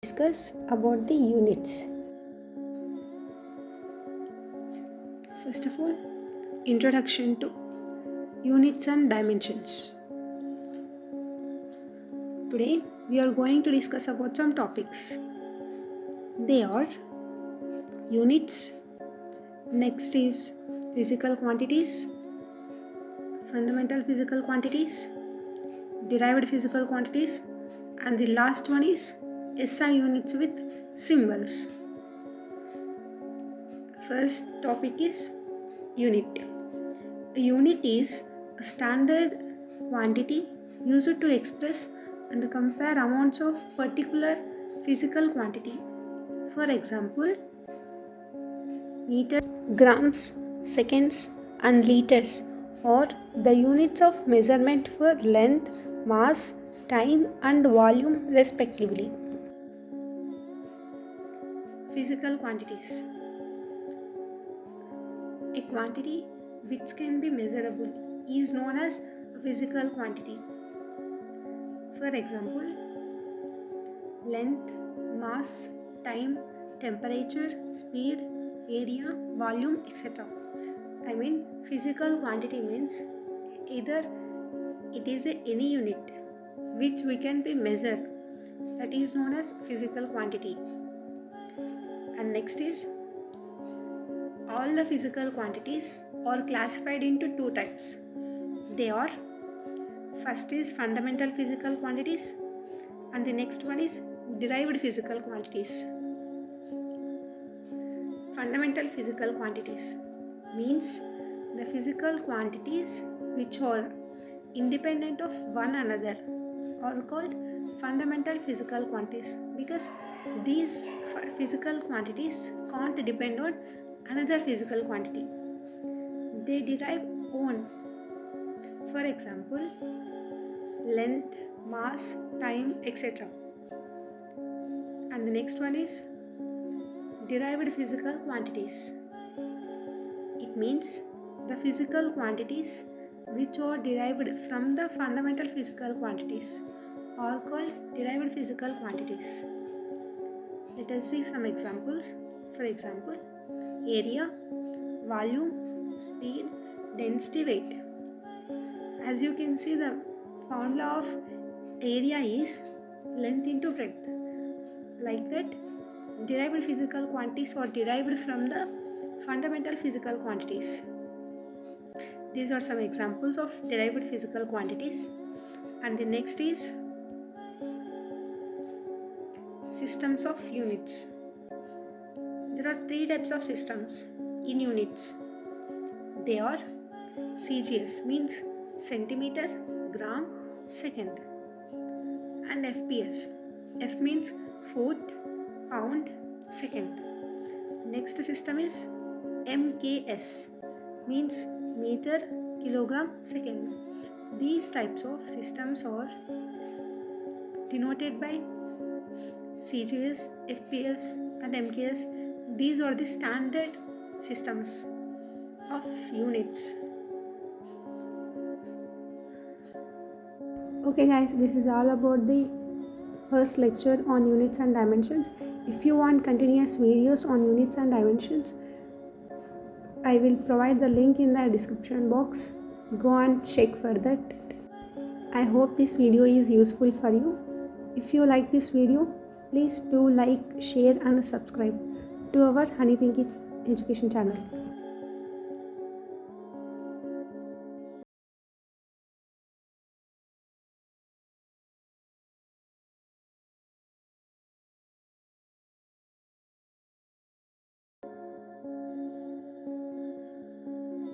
Discuss about the units. First of all, introduction to units and dimensions. Today we are going to discuss about some topics. They are units, next is physical quantities, fundamental physical quantities, derived physical quantities, and the last one is SI units with symbols. First topic is unit. A unit is a standard quantity used to express and compare amounts of particular physical quantity. For example, meters, grams, seconds, and liters are the units of measurement for length, mass, time, and volume respectively. Physical quantities. A quantity which can be measurable is known as a physical quantity. For example, length, mass, time, temperature, speed, area, volume, etc. I mean, physical quantity means either it is any unit which we can be measured, that is known as physical quantity. And next is, all the physical quantities are classified into two types. They are, first is fundamental physical quantities and the next one is derived physical quantities. Fundamental physical quantities means the physical quantities which are independent of one another are called fundamental physical quantities because these physical quantities can't depend on another physical quantity. They derive own. For example, length, mass, time, etc. And the next one is derived physical quantities. It means the physical quantities which are derived from the fundamental physical quantities are called derived physical quantities. Let us see some examples. For example, area, volume, speed, density, weight. As you can see, the formula of area is length into breadth. Like that, derived physical quantities are derived from the fundamental physical quantities. These are some examples of derived physical quantities. And the next is systems of units. There are three types of systems in units. They are CGS means centimeter, gram, second, and FPS. F means foot, pound, second. Next system is MKS means meter, kilogram, second. These types of systems are denoted by CGS, FPS, and MKS. These are the standard systems of units. Okay guys, this is all about the first lecture on units and dimensions. If you want continuous videos on units and dimensions, I will provide the link in the description box. Go and check for that. I hope this video is useful for you. If you like this video, please do like, share and subscribe to our Honey Pinky Education channel.